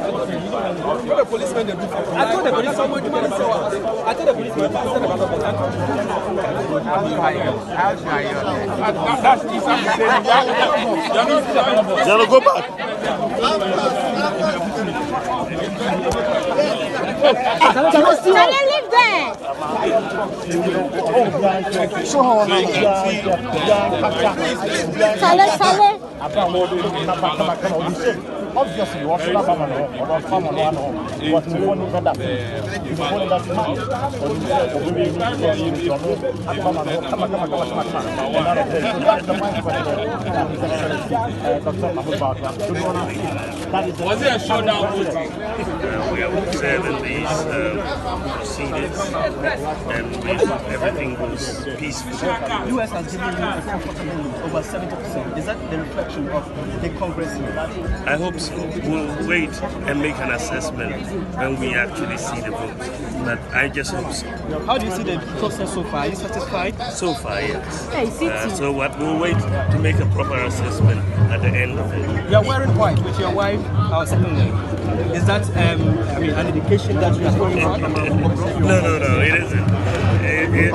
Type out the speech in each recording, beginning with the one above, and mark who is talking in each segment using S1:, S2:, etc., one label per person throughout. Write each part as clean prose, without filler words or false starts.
S1: the policeman, I told the policeman,
S2: go back.
S3: Live there.
S2: Obviously, you want to have
S1: was it a showdown?
S4: We are observing these proceedings and everything goes peacefully.
S5: US has given you over 70%. Is that the reflection of the Congress?
S4: I hope so. We'll wait and make an assessment when we actually see the vote. But I just hope so.
S5: How do you see the process so far? Are you satisfied?
S4: So far, yes. So what? We'll wait to make a proper assessment at the end of it.
S5: You are wearing white with your wife. Is that an indication that you are going on?
S4: No, it isn't.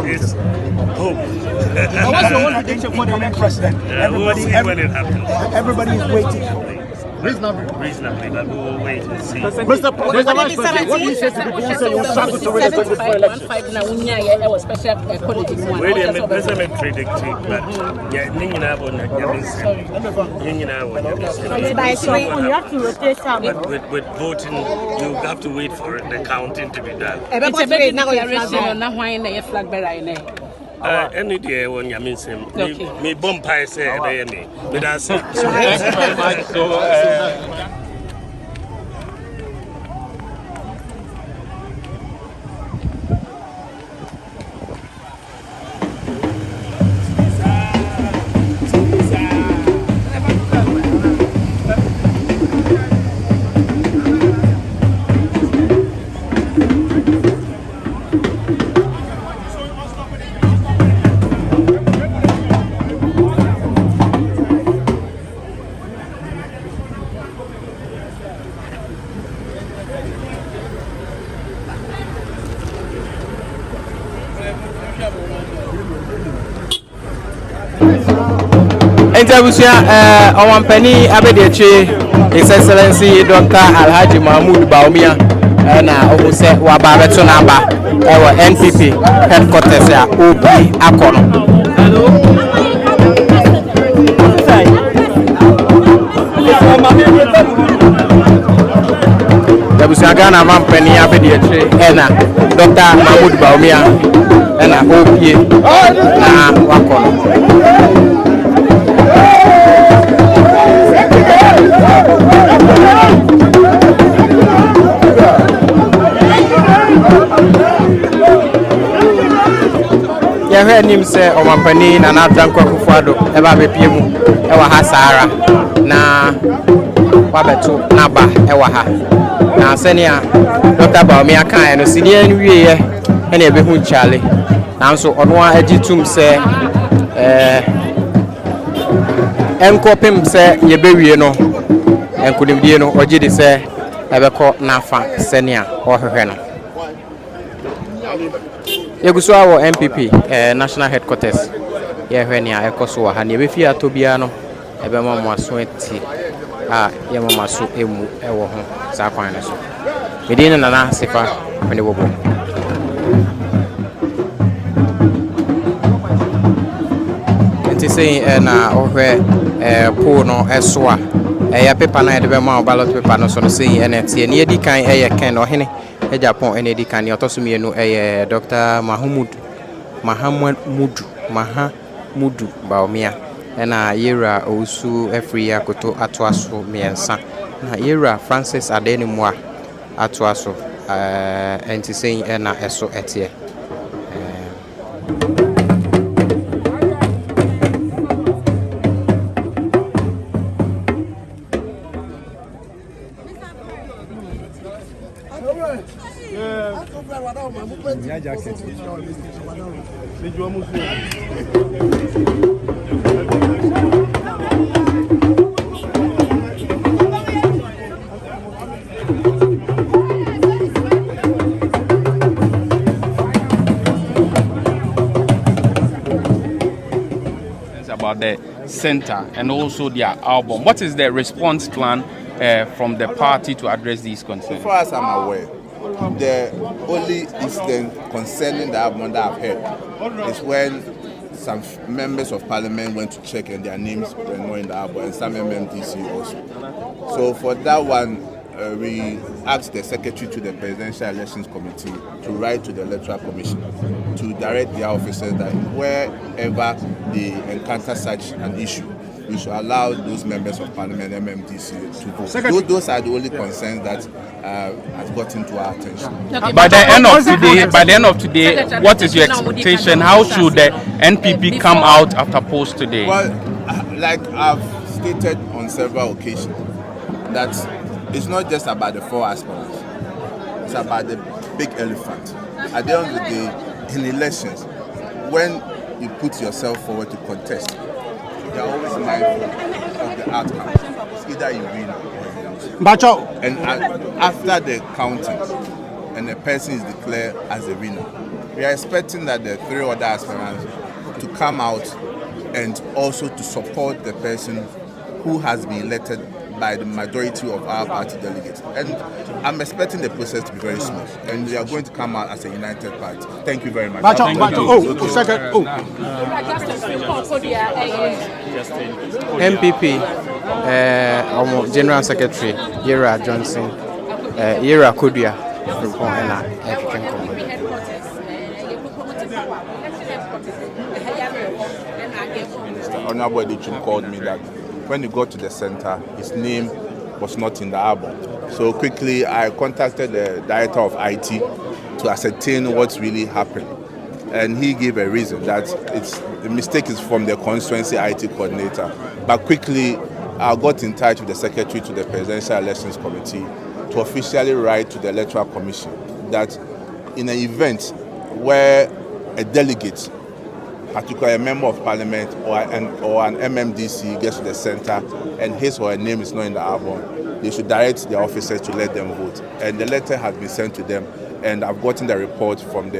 S4: It's hope.
S5: What's your own prediction for the next president?
S4: We'll see when it happens.
S5: Everybody is waiting.
S4: Reasonably, but we will wait and see.
S2: Mr. Vice President, what do you say to people who say you struggle to win the 2024 election?
S4: Wait a minute, President predicted, but with voting, you have to wait for the counting to be done. Any day when you miss him, me bomb pie say, me. But that's it.
S1: Thank you very much. So,
S6: Interbusia, Owampeni Abedeche, His Excellency Dr. Alhaji Mahmoud Bawumia, and Obuse Wabaretonaba, our NPP headquarters, OB Akono. Interbusia Ghana Mampeni Abedeche, and Dr. Mahmoud Bawumia, and OB Akono. Yeah, her name say Owampeni na Addo Akufo Addo eba bepie mu ewa ha Sahara na wabeto naba ewa ha na senia Dr. Bawumia kan no sinie nwie ye ene ebehu chale na nso ono a agitum se enkopem se yebewie no enkunimdie no ogidi se ebeko nafa senia ohwehwe no Yeguso awo NPP national headquarters ye hwani a ekoso wa ha ne befi atobia no ebema mwaso eti a ye mamaso emu ewo ho sa kwan ne so medine nana sefa mene bobo enti sei na ohwe pool no eso a ya paper na de ma ballot paper no so no sei na tie ne edi kan ken no hene Japan ene di kan yotosumienu Dr. Mahamudu Bawumia na yera osu efri akoto atoaso miensa na yera Francis Adenimwa atoaso entisein na eso etie
S3: at the center and also their album. What is the response plan from the party to address these concerns?
S7: As far as I'm aware, the only incident concerning the album that I've heard is when some members of parliament went to check and their names were not in the album, and some MMDC also. So for that one, we asked the secretary to the Presidential Elections Committee to write to the Electoral Commission to direct their officers that wherever they encounter such an issue, we should allow those members of parliament, MMDC, to vote. Those are the only concerns that has gotten to our attention.
S3: Okay, by the end of today, what is your expectation? How should the NPP come out after post today?
S7: Well, like I've stated on several occasions, that it's not just about the 4 aspirants. It's about the big elephant. At the end of the day, in elections, when you put yourself forward to contest, you're always mindful of the outcome. It's either you win or you lose. And after the counting, and the person is declared as a winner, we are expecting that the 3 other aspirants to come out and also to support the person who has been elected by the majority of our party delegates. And I'm expecting the process to be very smooth. And we are going to come out as a united party. Thank you very much.
S6: NPP, General Secretary, Yera Johnson, Yera Kodia,
S7: Honorable Edichum called me that when he got to the center, his name was not in the album. So quickly, I contacted the director of IT to ascertain what's really happened. And he gave a reason that the mistake is from the constituency IT coordinator. But quickly, I got in touch with the secretary to the Presidential Elections Committee to officially write to the Electoral Commission that in an event where a delegate, particularly a member of parliament or an MMDC gets to the center and his or her name is not in the album, they should direct their officers to let them vote. And the letter has been sent to them, and I've gotten the report from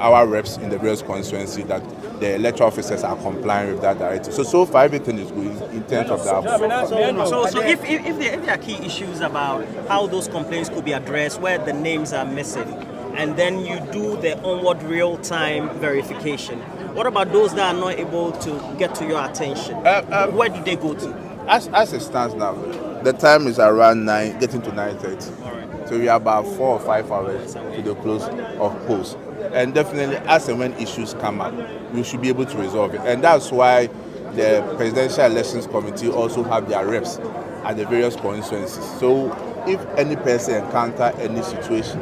S7: our reps in the various constituency that the electoral officers are complying with that directive. So far everything is good in terms of the album.
S8: So if there are key issues about how those complaints could be addressed, where the names are missing, and then you do the onward real-time verification, what about those that are not able to get to your attention? Where do they go to?
S7: As it stands now, the time is around 9, getting to 9:30. Right. So we are about 4 or 5 hours to the close of polls. And definitely, as and when issues come up, we should be able to resolve it. And that's why the Presidential Elections Committee also have their reps at the various constituencies. So if any person encounters any situation,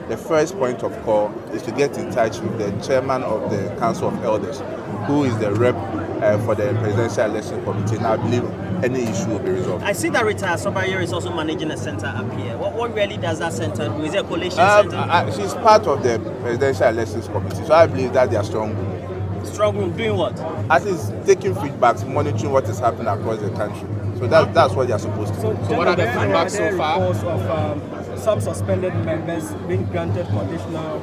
S7: the first point of call is to get in touch with the chairman of the Council of Elders, who is the rep for the Presidential Election Committee, and I believe any issue will be resolved.
S8: I see that Rita Sobayer is also managing a center up here. What really does that center do? Is it a coalition center?
S7: She's part of the Presidential Elections Committee, so I believe that they are strong.
S8: Strong room, doing what?
S7: As is taking feedbacks, monitoring what is happening across the country. So that's what they are supposed to do.
S5: So what are the feedbacks so far? Of some suspended members being granted conditional,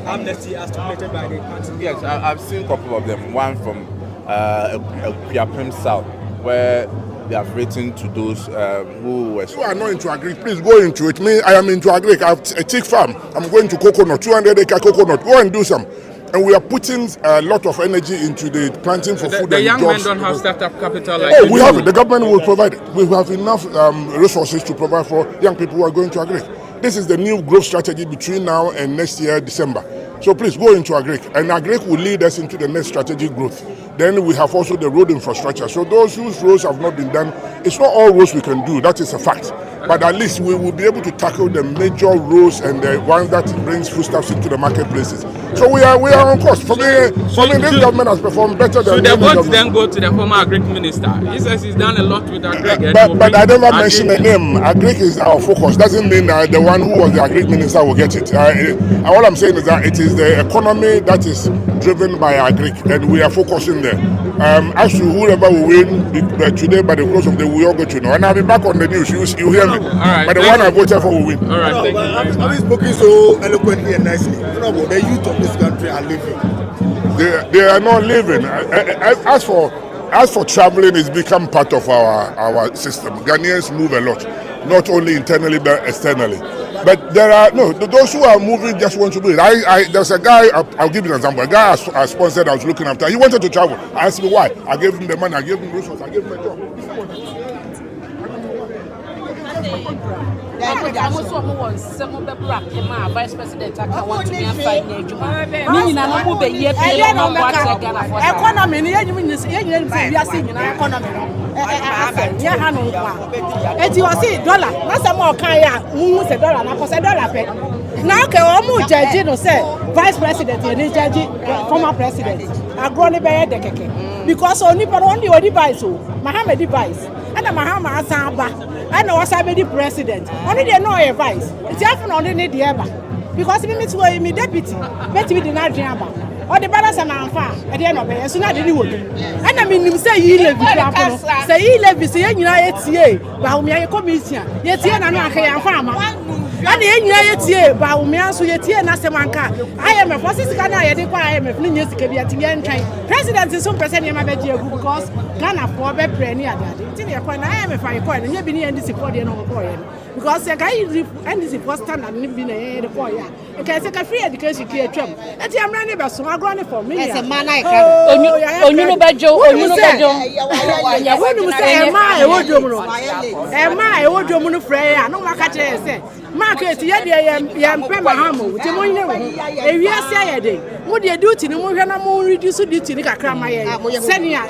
S5: amnesty as stipulated by the country.
S7: Yes, I've seen a couple of them. One from Piapem South, where they have written to those who were...
S9: You are not into agri, please go into it. Me, I am into agri. I have a chick farm. I'm going to coconut, 200-acre coconut. Go and do some. And we are putting a lot of energy into the planting for food and jobs.
S3: The young men don't have startup capital like
S9: we have it. The government will provide it. We have enough resources to provide for young people who are going to agri. This is the new growth strategy between now and next year, December. So please go into agri. And agri will lead us into the next strategic growth. Then we have also the road infrastructure. So those whose roads have not been done, it's not all roads we can do. That is a fact. But at least we will be able to tackle the major roads and the ones that brings foodstuffs into the marketplaces. So we are on course. For me, this government has performed better than
S3: the votes then go to the former agri minister. He says he's done a lot with agri.
S9: But I never mentioned the name. Agri is our focus. Doesn't mean that the one who was the agri minister will get it. All I'm saying is that it is the economy that is driven by agri, and we are focusing there. As to whoever will win today, by the close of the day, we all go to know. And I'll be back on the news. You hear me? But the one I voted for will win.
S3: All right, thank you.
S10: I've been spoken so eloquently and nicely. The youth of this country are living.
S9: They are not living. As for traveling, it's become part of our system. Ghanaians move a lot, not only internally but externally. But there are those who are moving just want to do it. There's a guy. I'll give you an example. A guy I sponsored. I was looking after. He wanted to travel. I asked him why. I gave him the money. I gave him resources. I gave him a job.
S2: Vice President, economy, now, Vice President, former president, I grown a because only device, Mohammed device, and Mahama Asamba, and the president. Only they know advice. It's often only need the ever because we meet me deputy, but we did not jump. Or the balance and far at the end of it, so not anyone. And I mean, say he live, say he live, say Bawumia commission, yet here and I farmer. And the year, Bawumia, so yet here, Nasamanka. I am a process, I am a Flinius President is some percent in my bed because Ghana for a premier. I am a fire point, and you've been in this for the no because a guy is and this was standard and been a boy. You can take a free education here, Trump. And I'm running about so I'm going for me. As a man, I can. Oh, you know, Bajo, when you say, am I a woman of prayer? No, my catcher say, Market, yam Pemahamo, Timoino, a year say a day. What do you do to the more reduce duty to Kramaya? Senia,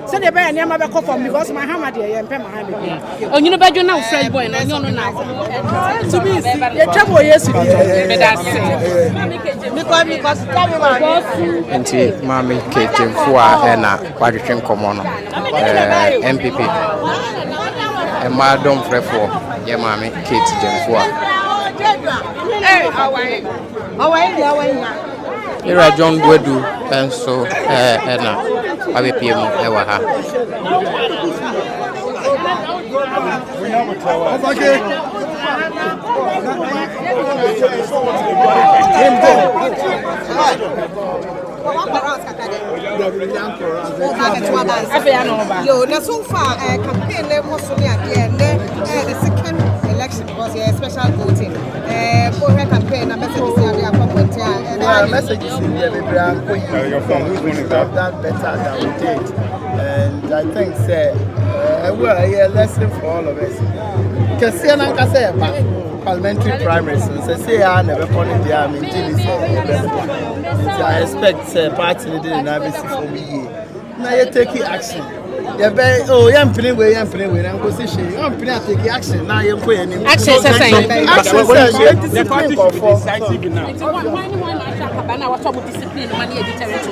S2: send a bear near my coffin because my hammer, yam Pemahamo. Oh, you know, Bajo now, Fred boy, and I don't know. To me, the trouble yesterday.
S6: Nti mami kechemfua ena kwadwetwe nkomo NPP Madam Frefo ye mami Kate Jemfua Ira John Gwedu enso ena abepiemu ewa ha
S2: so far campaign level so near the second election was a special voting for her campaign and
S10: messages in there we have done better than we did, and I think well, a lesson for all of us. Parliamentary primaries, so say I never call it the army. I expect party leader in ABC for me. Now you take action. You're very young penny way, and go see she. I'm taking action. Now you're going
S2: action.
S10: The party should be decisive now.
S2: What's up with discipline? Money editor to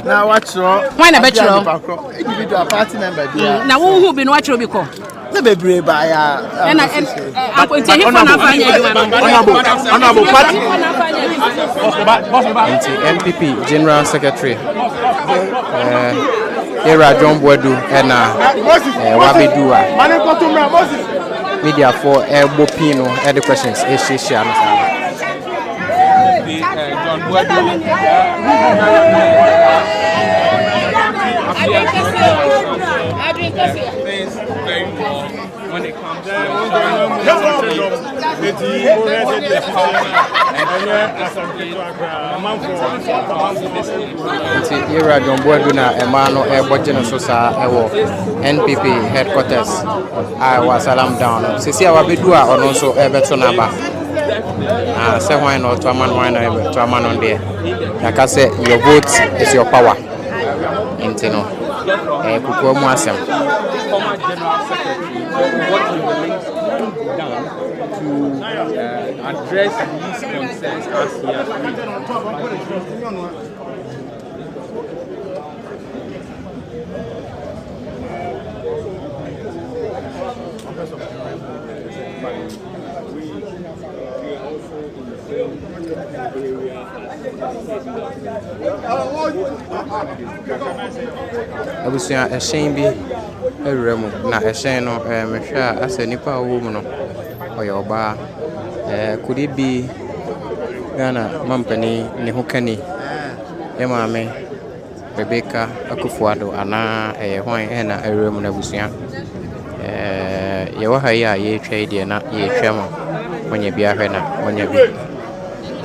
S10: now what's wrong? Why not individual party member?
S2: Now who been watching because
S10: the baby by
S6: NPP General Secretary Era John Boadu and Wabidua media for Bopino and the questions
S3: John Boadu very well when it comes to
S6: Era John Boadu na Emano Ebojeno Sosa Ewo NPP headquarters I was salam down. Sisi Wabidua or also Ebetonaba. Say why not to a man on there. Like I said, your vote is your power. Intino.
S3: Former General Secretary, what he believes done to address these concerns as he has
S6: Abusia a shame be a room, not a shame of Misha as a nipa woman. Oyoba. Could it be Ghana Mampany Nehukani? Emame Rebecca Akufo Addo ana hwan na awem na busia ye wa ha ya ye twa de na ye twa mo onye bia hwe na onye bi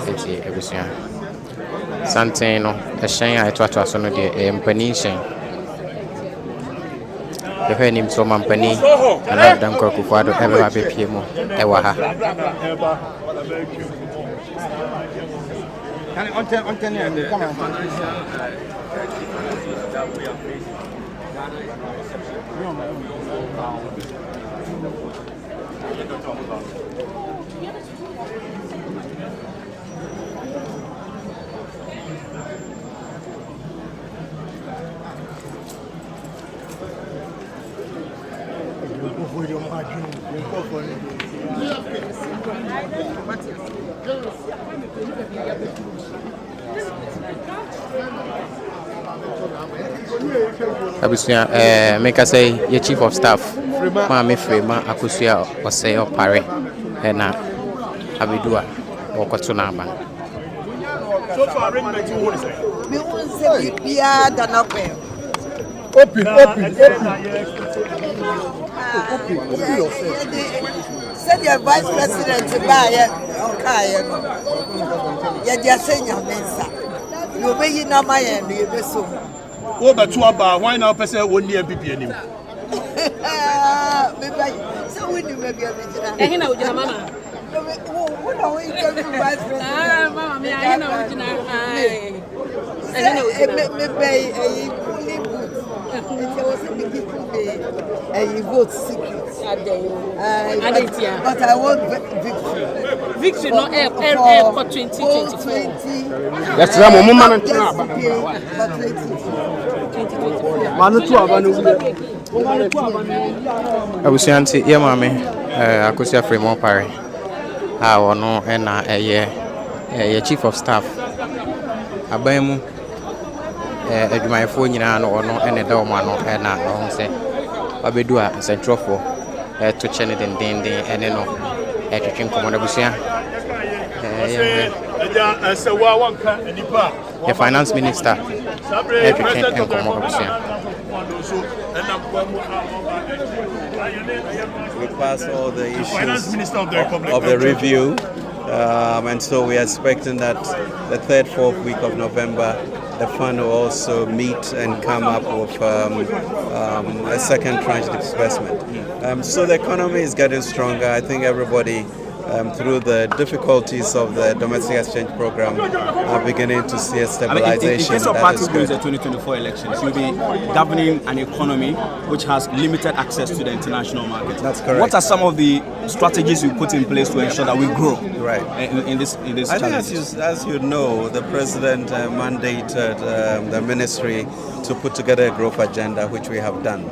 S6: eti ebusia santen no ehyen a etwato aso no de mpani hyen ye hwe nim so mampani ana danko Akufo Addo ebe ba bepie mo e wa ha Abusia make us say your chief of staff Mama Frema Akusia or say or pare na Abidua or Kotunaba.
S5: So far, arrangement you want to say?
S11: We won't say Pia than open.
S5: Open.
S11: Said your vice president to buy it. Okay, you're just saying your mensa. You're making a my end, you're so.
S5: Oh, but two about why now person won't near NPP anymore.
S11: So we do maybe a bit.
S2: Eh, na ujina mama.
S11: What are we going to vice president?
S2: Mama, me I na ujina.
S11: Maybe a fully good. It was a big a vote secret. But I want victory.
S2: Victory no for 2024.
S6: That's the moment. Abusianti ye mame Akusia Fremo pare ono na ye chief of staff abamu adwumayefo nyina no ono ene da omo ano na ho se abedu a centrofo to chene den ene no twetwen komo na busia the finance minister twetwen komo na busia.
S12: We pass all the issues of the review, and so we are expecting that the 3rd, 4th week of November, the fund will also meet and come up with a second tranche disbursement. So the economy is getting stronger. I think everybody, through the difficulties of the domestic exchange program, are beginning to see a stabilization.
S5: In case of party wins the 2024 elections, you'll be governing an economy which has limited access to the international market.
S12: That's correct.
S5: What are some of the strategies you put in place to ensure that we grow?
S12: Right.
S5: In this
S12: I think as you know, the president mandated the ministry to put together a growth agenda, which we have done.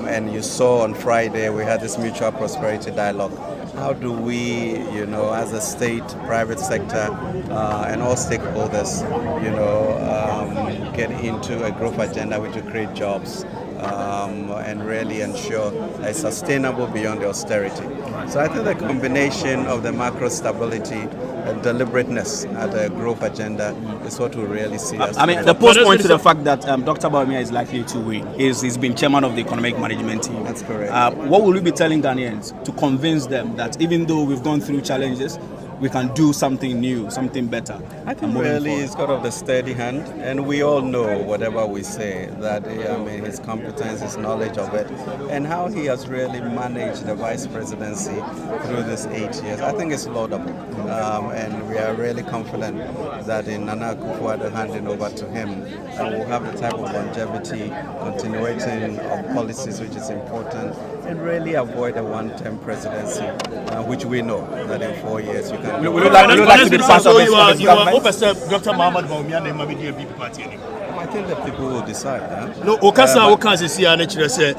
S12: And you saw on Friday we had this mutual prosperity dialogue. How do we, as a state, private sector, and all stakeholders, get into a growth agenda which will create jobs and really ensure a sustainable beyond the austerity. So I think the combination of the macro stability and deliberateness at the growth agenda is what we really see.
S5: I mean, the post point to the fact that Dr. Bawumia is likely to win is he's been chairman of the economic management team.
S12: That's correct.
S5: What will we be telling Ghanaians to convince them that even though we've gone through challenges, we can do something new, something better?
S12: I think really he's got of the steady hand, and we all know whatever we say, that his competence, his knowledge of it, and how he has really managed the vice presidency through these 8 years. I think it's laudable, and we are really confident that in Nana Akufo-Addo handing over to him, we'll have the type of longevity, continuation of policies which is important, and really avoid a one-term presidency, which we know that in 4 years you can.
S5: Would you like to be part of this government? Dr. Muhammad Bawumia name maybe the NPP party anymore.
S12: I think the people will decide.
S5: No, Okasa see actually say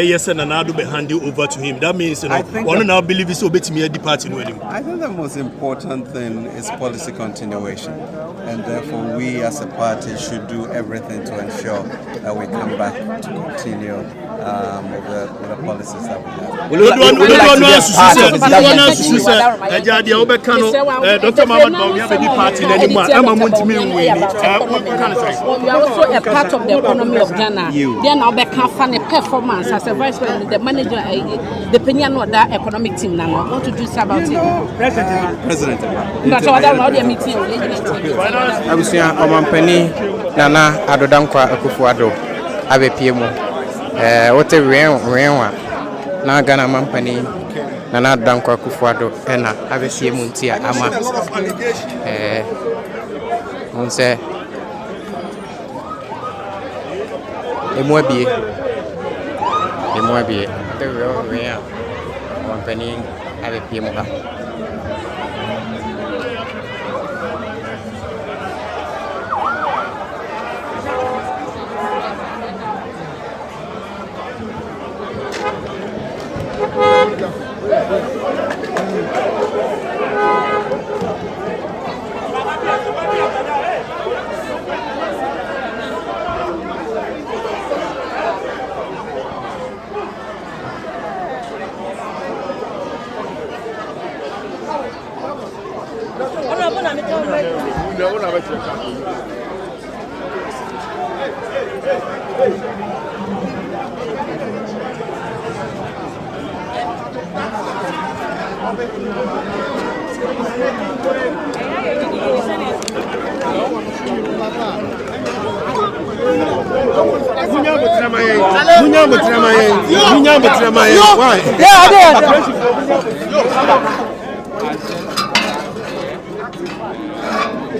S5: yes and Addo be handed over to him. That means one now believe it's obey me at the party no anymore.
S12: I think the most important thing is policy continuation, and therefore we as a party should do everything to ensure that we come back to continue with the policies that we have.
S13: Will you like to be a part of the
S5: Dr. Mahmoud Bawumia be party anymore. I'm a
S14: We are also a part of the economy of Ghana. Then I'll be funny performance as a vice president, the manager, the opinion of that economic team now. What to do about it?
S12: President.
S14: That's what I'm not meeting.
S6: I was saying, Omampani, Nana, Addo Akufo Addo, Abe Piemo. What a real na Ghana Mampani, Nana Addo Akufo Addo, and Abe Piemo, Ama. Say, Emobi, the real Company, Abe Piemo.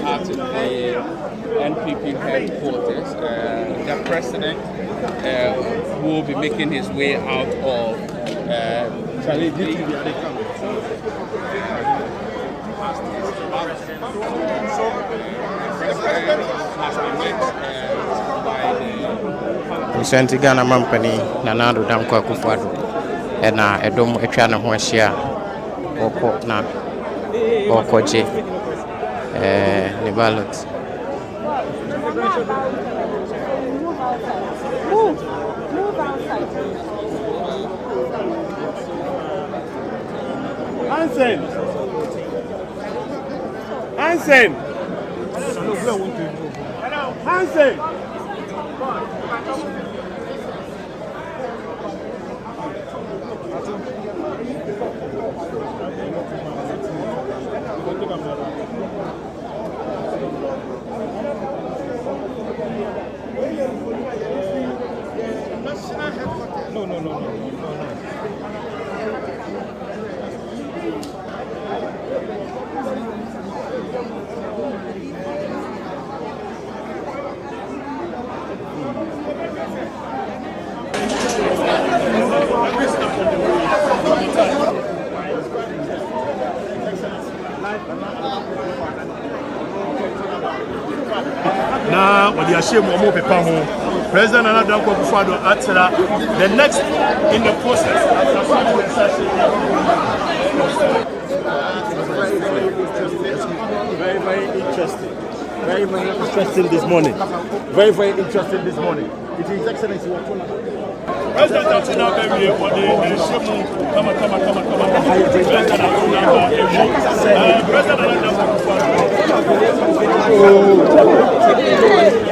S3: At the NPP headquarters, the president will be making his way out of
S6: Present Ghana Mampani, Nana Addo Akufo Addo, and Edom Echana Hoshia, Oko na Okoje, the ballot.
S5: Hansen. No. Now, what the shame of more people, President Addo Akufo Addo Atera, the next in the process. Very interesting. Very interesting this morning. Very interesting this morning. It is Excellency President Atena Bemi for the shame. Come on.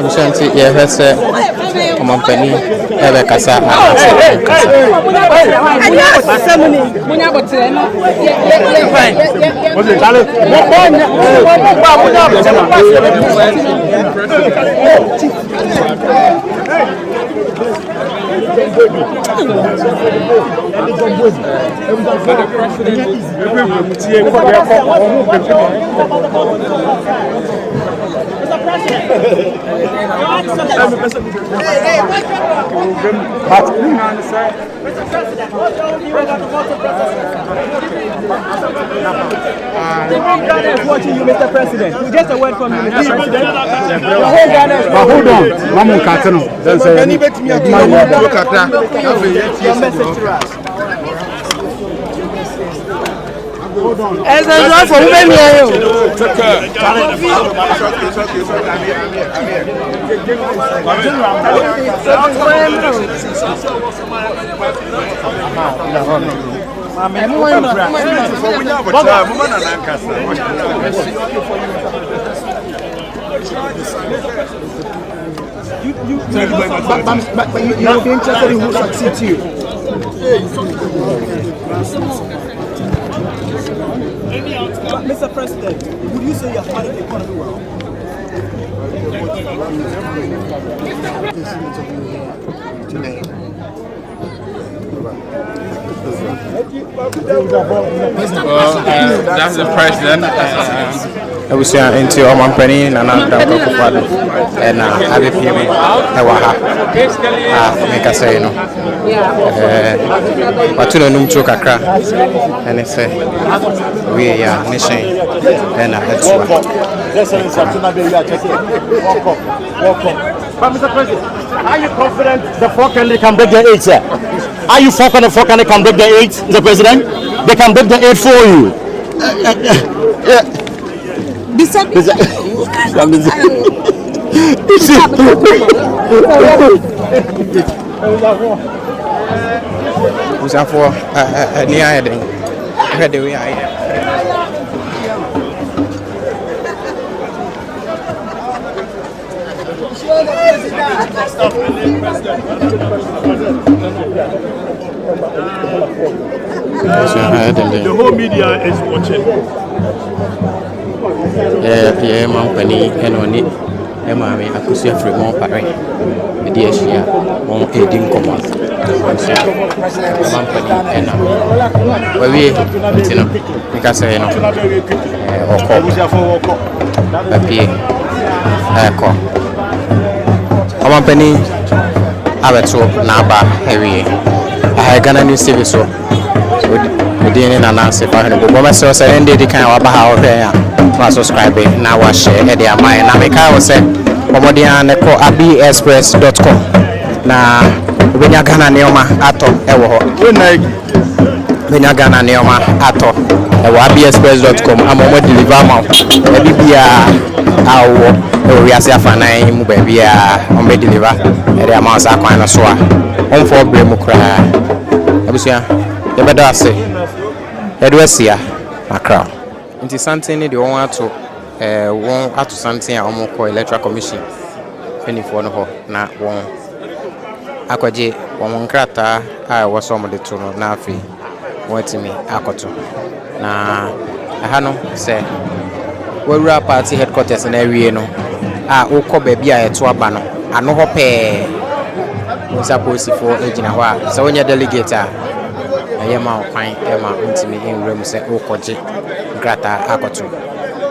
S6: Mshanti yehese Omampani ebe kasa
S5: Watching you, Mr. President. Just a word from you, Mr. President.
S15: But hold on, Mamu Katano. Then say,
S5: your message to us.
S2: As a lot for women here.
S5: But you'll be interested in who succeeds you.
S16: Mr. President, would you say you have managed the economy well?
S3: That's the president.
S6: I was into my penny and another and I be feeling make us say no. But to the Num Chokakra and it's we are nation and I had
S5: But Mr. President, are you confident the 4 candidates can break the 8, sir? Are you confident the 4 candidates can break the 8, Mr. President? They can break the 8 for you.
S4: The whole media is watching.
S6: Yeah, Mampany and on it. Mammy, Akufo free more parry. The dear Shia, more 18 commas. Mampany and where we, because I know, or call a P. Mampany, Abato, Naba, heavy. I got a new service. We didn't announce it, but myself said, "They can't have a subscribe now. I share the amount. Now, I was saying, Omodian ko abexpress.com. Na when you gana neoma ato ewo. When you gana neoma ato ewo abexpress.com. Amomo deliver ma. Ebi bia awo we ase afana mu ba bia o me deliver. E amount sa kwan no so a. On for bremu kra. Abusia bedo ase edwesia makra nti something dey won ato won ato something a omo call electoral commission penifo no ho na won akwaje won nkrata a wo so mo de to no na afi won timi akoto na aha no se wawura party headquarters na awie no a ukọ ba bia eto aba no ano ho pe wo suppose for ejina ho a se wonya delegate a Yama fine Emma ultimate in room say Okoji Grata Akoto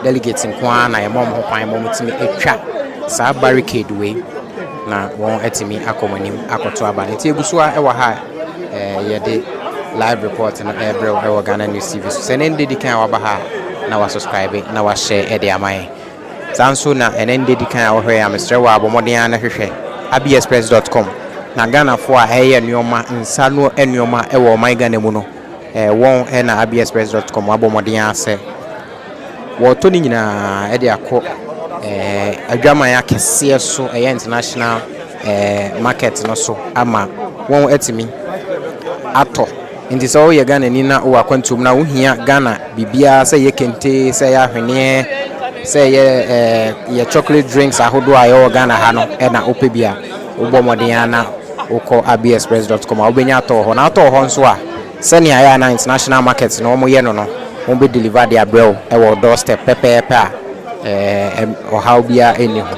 S6: delegates in Kwana a mom who fine moment me a trap sa barricade way na won etimi akomanim akoto aba nti ebusua e wa ha yede live report na Ebro e wa Ghana News TV so nende di kan wa ba ha na wa subscribe na wa share e de amai sanso na nende di kan wa hwe amstre wa abomoden na hwehwe abexpress.com na Ghana for eye nneoma nsano nneoma e wo man Ghana mu no won e na abexpress.com abomoden ase wo to ni nyina e de akọ adwaman akese so e international market no so ama won etimi ato nti so ye Ghana ni na wo akwantum na wo hia Ghana bibia se ye kente se ya hwene se ye chocolate drinks ahodo ayo Ghana ha no e na opebia obomoden na uko abexpress.com obenya to ho na to ho nso a sene aya na international market no mo ye no mo be deliver their brew e wo doorstep pepepe a o how bia eni ho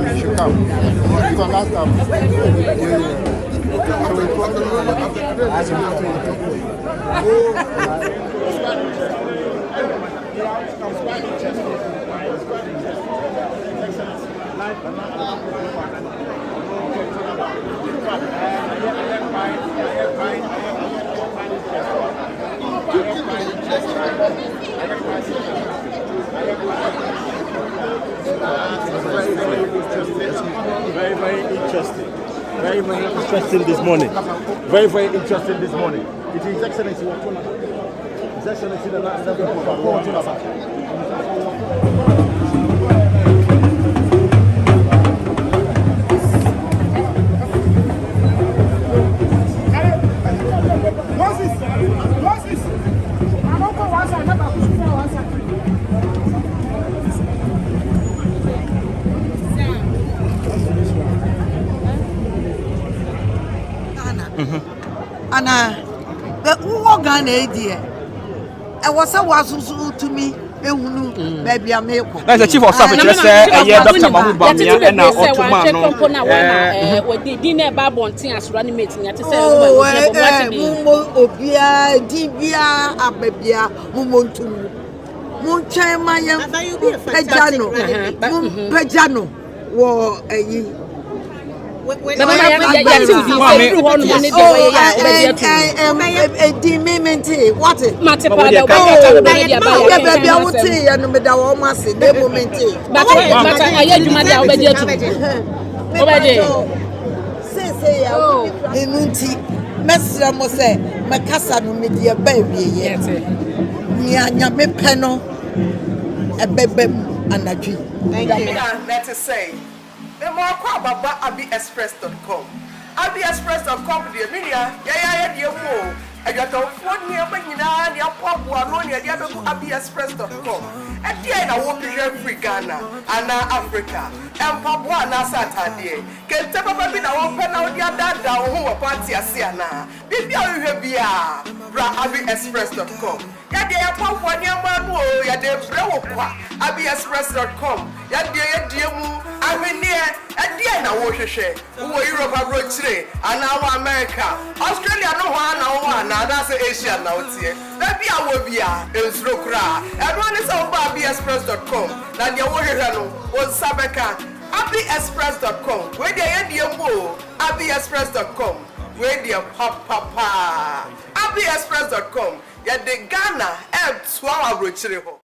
S9: time you should come. Because last time,
S5: Very interesting. Very interesting this morning. Very interesting this morning. It is His Excellency His Excellency the last
S11: Anna, the Ugan idea. I was a was to me, baby, I make.
S6: That's the chief of staff. Just Dr. Bawumia and now Ottoman.
S14: With the dinner babon as running meeting at
S11: Obia, Dibia, Ababia, Mumontu. Munchaya, Pejano, war a
S17: the more about abbyexpress.com. Abbyexpress.com, the media, dear more. I got a phone near Bagina, the Apple, the abbyexpress.com. At the end, I want to hear free Ghana, and Africa, and Papua, Saturday. Can tell me that I want to know the other who are party as Siana. Maybe I will be abbyexpress.com. Yadia Papua, Yamano, Yadia Brewa, abbyexpress.com. Yadia Mu. I'm in there at the end of Washington, who are Europe abroad today, and now America, Australia, no one, that's Asia now. Maybe I will be in Srokra. Everyone is on abbyexpress.com. Now, your Washington was Sabeka, abbyexpress.com. Where they end your more, abbyexpress.com. Where they papa, abbyexpress.com. Yet the Ghana, and 12 hours.